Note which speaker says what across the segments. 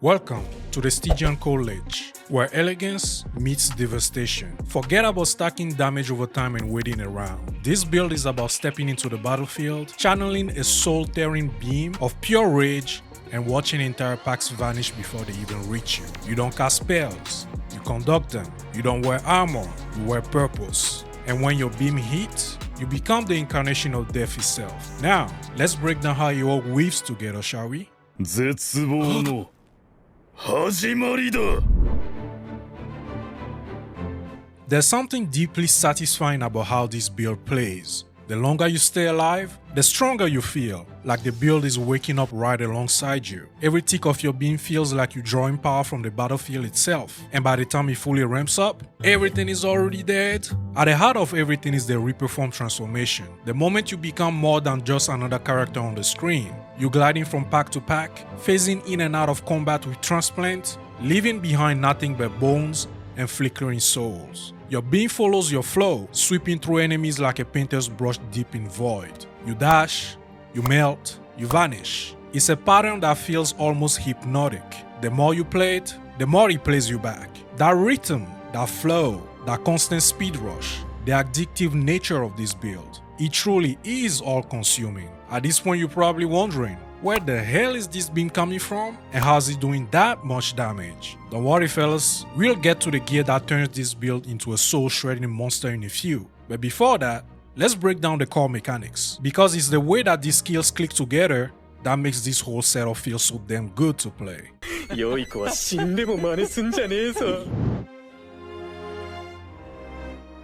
Speaker 1: Welcome to the Stygian Coal Lich, where elegance meets devastation. Forget about stacking damage over time and waiting around. This build is about stepping into the battlefield, channeling a soul-tearing beam of pure rage, and watching entire packs vanish before they even reach you. You don't cast spells, you conduct them. You don't wear armor, you wear purpose. And when your beam hits, you become the incarnation of death itself. Now, let's break down how it all weaves together, shall we?
Speaker 2: 絶望の始まりだ。
Speaker 1: There's something deeply satisfying about how this build plays. The longer you stay alive, the stronger you feel, like the build is waking up right alongside you. Every tick of your beam feels like you're drawing power from the battlefield itself, and by the time it fully ramps up, everything is already dead. At the heart of everything is the reperform transformation. The moment you become more than just another character on the screen, you're gliding from pack to pack, phasing in and out of combat with transplant, leaving behind nothing but bones and flickering souls. Your beam follows your flow, sweeping through enemies like a painter's brush deep in void. You dash, you melt, you vanish. It's a pattern that feels almost hypnotic. The more you play it, the more it plays you back. That rhythm, that flow, that constant speed rush, the addictive nature of this build. It truly is all-consuming. At this point you're probably wondering, where the hell is this beam coming from? And how's it doing that much damage? Don't worry fellas, we'll get to the gear that turns this build into a soul-shredding monster in a few. But before that, let's break down the core mechanics. Because it's the way that these skills click together that makes this whole setup feel so damn good to play.
Speaker 2: 良い子は死んでも真似すんじゃねえぞ。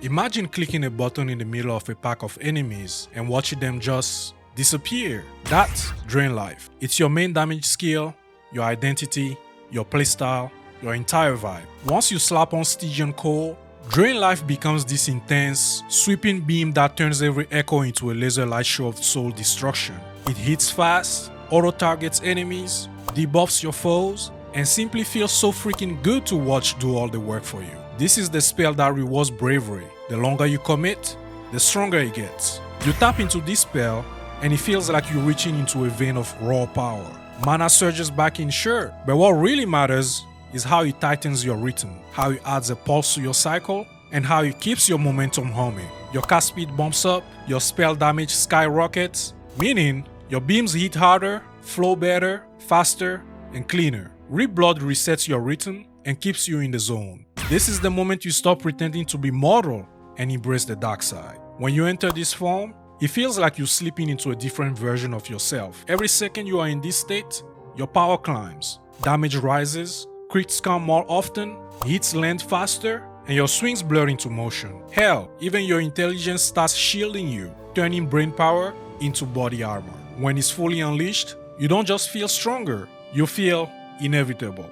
Speaker 1: Imagine clicking a button in the middle of a pack of enemies and watching them just disappear. That's Drain Life. It's your main damage skill, your identity, your playstyle, your entire vibe. Once you slap on Stygian Coal, Drain Life becomes this intense, sweeping beam that turns every echo into a laser light show of soul destruction. It hits fast, auto-targets enemies, debuffs your foes, and simply feels so freaking good to watch do all the work for you. This is the spell that rewards bravery. The longer you commit, the stronger it gets. You tap into this spell, and it feels like you're reaching into a vein of raw power. Mana surges back in, sure, but what really matters is how it tightens your rhythm, how it adds a pulse to your cycle, and how it keeps your momentum humming. Your cast speed bumps up, your spell damage skyrockets, meaning your beams hit harder, flow better, faster, and cleaner. Reblood resets your rhythm and keeps you in the zone. This is the moment you stop pretending to be mortal and embrace the dark side. When you enter this form, it feels like you're slipping into a different version of yourself. Every second you are in this state, your power climbs, damage rises, crits come more often, hits land faster, and your swings blur into motion. Hell, even your intelligence starts shielding you, turning brain power into body armor. When it's fully unleashed, you don't just feel stronger, you feel inevitable.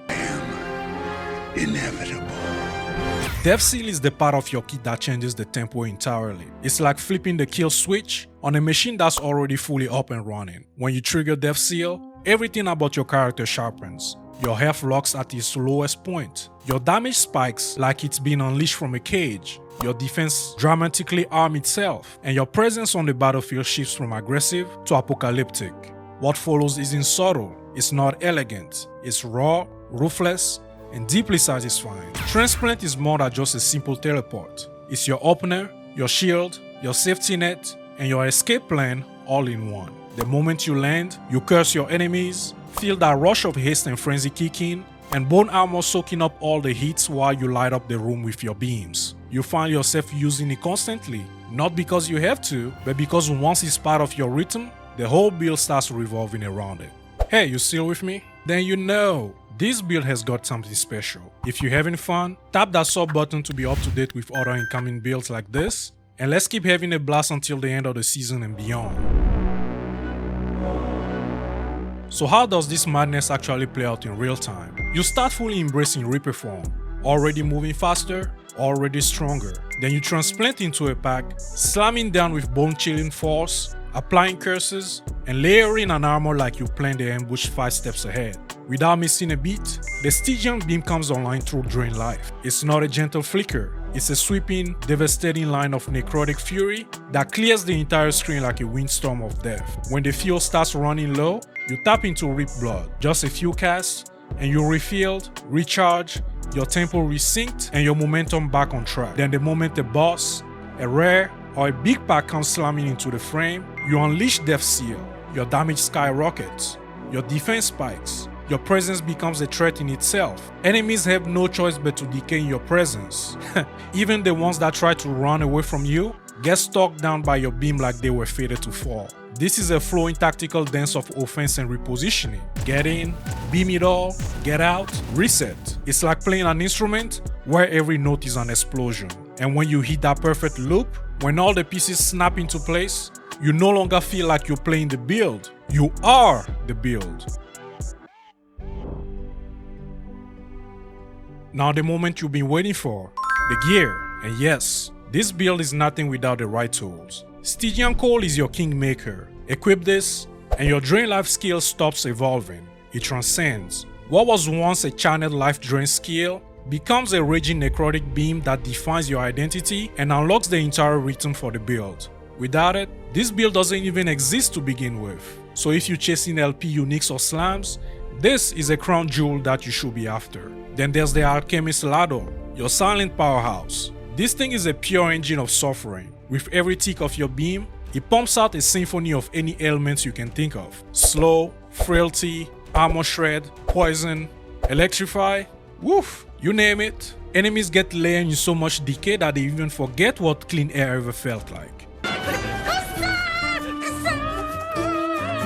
Speaker 3: Inevitable.
Speaker 1: Deathseal is the part of your kit that changes the tempo entirely. It's like flipping the kill switch on a machine that's already fully up and running. When you trigger Deathseal, everything about your character sharpens. Your health locks at its lowest point. Your damage spikes like it's been unleashed from a cage. Your defense dramatically arms itself, and your presence on the battlefield shifts from aggressive to apocalyptic. What follows isn't subtle, it's not elegant, it's raw, ruthless, and deeply satisfying. Transplant is more than just a simple teleport. It's your opener, your shield, your safety net, and your escape plan all in one. The moment you land, you curse your enemies, feel that rush of haste and frenzy kick in, and bone armor soaking up all the hits while you light up the room with your beams. You find yourself using it constantly, not because you have to, but because once it's part of your rhythm, the whole build starts revolving around it. Hey, you still with me? Then you know this build has got something special. If you're having fun, tap that sub button to be up to date with other incoming builds like this, and let's keep having a blast until the end of the season and beyond. So how does this madness actually play out in real time? You start fully embracing Reaper form, already moving faster, already stronger. Then you transplant into a pack, slamming down with bone-chilling force, applying curses, and layering an armor like you planned the ambush 5 steps ahead. Without missing a beat, the Stygian beam comes online through Drain Life. It's not a gentle flicker, it's a sweeping, devastating line of necrotic fury that clears the entire screen like a windstorm of death. When the fuel starts running low, you tap into Rip Blood, just a few casts, and you're refilled, recharge, your tempo resynced, and your momentum back on track. Then the moment a boss, a rare, or a big pack comes slamming into the frame, you unleash Deathseal, your damage skyrockets, your defense spikes, your presence becomes a threat in itself. Enemies have no choice but to decay in your presence. Even the ones that try to run away from you get struck down by your beam like they were fated to fall. This is a flowing tactical dance of offense and repositioning. Get in, beam it all, get out, reset. It's like playing an instrument where every note is an explosion. And when you hit that perfect loop, when all the pieces snap into place, you no longer feel like you're playing the build. You are the build. Now the moment you've been waiting for, the gear. And yes, this build is nothing without the right tools. Stygian Coal is your kingmaker. Equip this, and your drain life skill stops evolving. It transcends. What was once a channeled life drain skill becomes a raging necrotic beam that defines your identity and unlocks the entire rhythm for the build. Without it, this build doesn't even exist to begin with. So if you're chasing LP uniques or slams, this is a crown jewel that you should be after. Then there's the Alchemist Ladle, your silent powerhouse. This thing is a pure engine of suffering. With every tick of your beam, it pumps out a symphony of any ailments you can think of. Slow, frailty, armor shred, poison, electrify, woof, you name it. Enemies get layered in so much decay that they even forget what clean air ever felt like.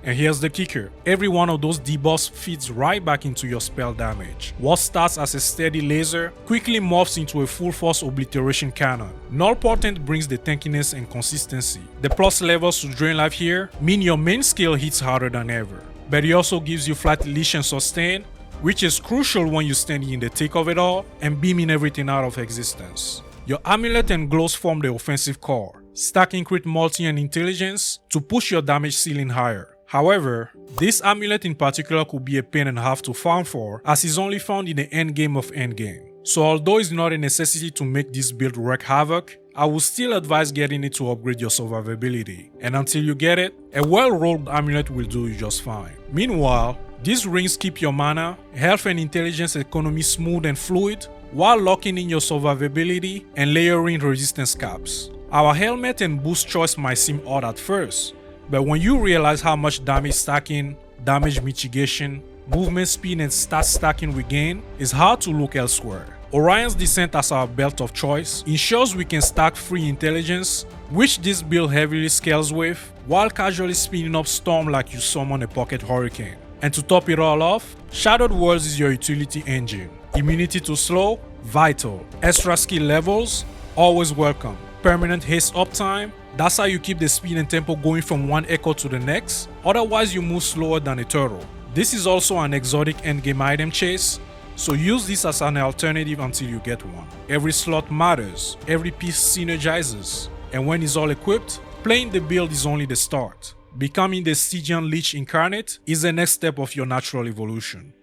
Speaker 1: And here's the kicker, every one of those debuffs feeds right back into your spell damage. What starts as a steady laser quickly morphs into a full force obliteration cannon. Null Portent brings the tankiness and consistency. The plus levels to drain life here mean your main skill hits harder than ever. But it also gives you flat leash and sustain, which is crucial when you're standing in the thick of it all and beaming everything out of existence. Your amulet and glows form the offensive core, stacking crit multi and intelligence to push your damage ceiling higher. However, this amulet in particular could be a pain and a half to farm for, as it's only found in the endgame of endgame. So although it's not a necessity to make this build wreak havoc, I would still advise getting it to upgrade your survivability. And until you get it, a well-rolled amulet will do you just fine. Meanwhile, these rings keep your mana, health and intelligence economy smooth and fluid, while locking in your survivability and layering resistance caps. Our helmet and boost choice might seem odd at first, but when you realize how much damage stacking, damage mitigation, movement speed and stat stacking we gain, it's hard to look elsewhere. Orion's Descent as our belt of choice ensures we can stack free intelligence, which this build heavily scales with, while casually spinning up Storm like you summon a pocket hurricane. And to top it all off, Shadowed Worlds is your utility engine. Immunity to slow, vital. Extra skill levels, always welcome. Permanent haste uptime, that's how you keep the speed and tempo going from one echo to the next, otherwise you move slower than a turtle. This is also an exotic endgame item chase, so use this as an alternative until you get one. Every slot matters, every piece synergizes, and when it's all equipped, playing the build is only the start. Becoming the Stygian Lich incarnate is the next step of your natural evolution.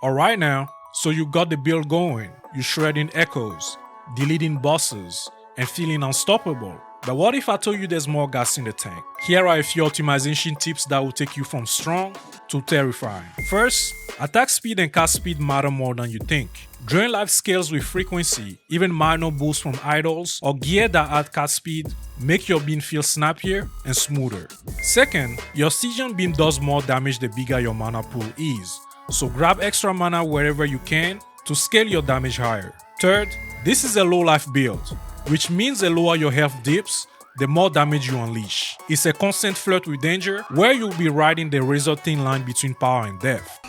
Speaker 1: Alright now, so you got the build going, you shredding echoes, deleting bosses, and feeling unstoppable. But what if I told you there's more gas in the tank? Here are a few optimization tips that will take you from strong to terrifying. First, attack speed and cast speed matter more than you think. Drain life scales with frequency, even minor boosts from idols or gear that add cast speed make your beam feel snappier and smoother. Second, your Stygian beam does more damage the bigger your mana pool is. So grab extra mana wherever you can to scale your damage higher. Third, this is a low life build, which means the lower your health dips, the more damage you unleash. It's a constant flirt with danger where you'll be riding the razor thin line between power and death.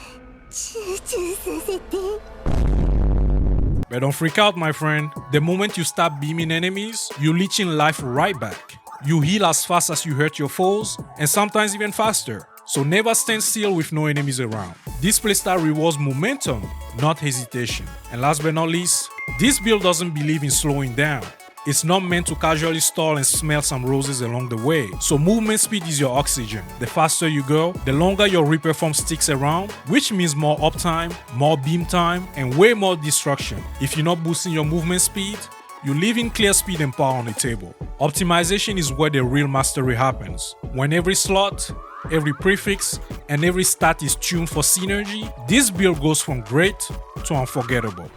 Speaker 1: But don't freak out, my friend. The moment you start beaming enemies, you leeching life right back. You heal as fast as you hurt your foes, and sometimes even faster. So never stand still with no enemies around. This playstyle rewards momentum, not hesitation. And last but not least, this build doesn't believe in slowing down. It's not meant to casually stall and smell some roses along the way. So movement speed is your oxygen. The faster you go, the longer your repair form sticks around, which means more uptime, more beam time, and way more destruction. If you're not boosting your movement speed, you're leaving clear speed and power on the table. Optimization is where the real mastery happens. When every slot, every prefix, and every stat is tuned for synergy, this build goes from great to unforgettable.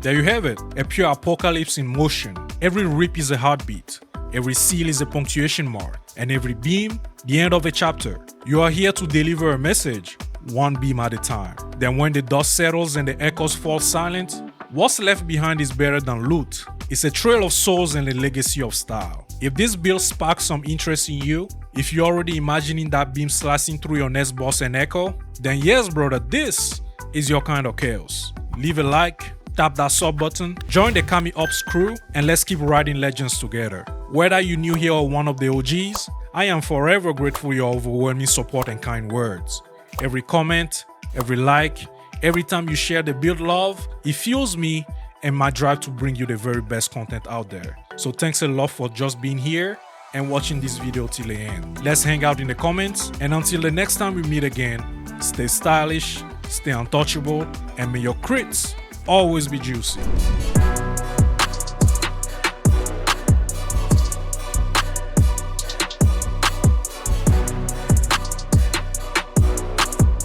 Speaker 1: There you have it, a pure apocalypse in motion. Every rip is a heartbeat, every seal is a punctuation mark, and every beam, the end of a chapter. You are here to deliver a message, one beam at a time. Then when the dust settles and the echoes fall silent, what's left behind is better than loot. It's a trail of souls and a legacy of style. If this build sparks some interest in you, if you're already imagining that beam slicing through your next boss and echo, then yes brother, this is your kind of chaos. Leave a like, tap that sub button, join the KamiOps crew, and let's keep writing legends together. Whether you're new here or one of the OGs, I am forever grateful for your overwhelming support and kind words. Every comment, every like, every time you share the build love, it fuels me and my drive to bring you the very best content out there. So thanks a lot for just being here and watching this video till the end. Let's hang out in the comments, and until the next time we meet again, stay stylish, stay untouchable, and may your crits always be juicy.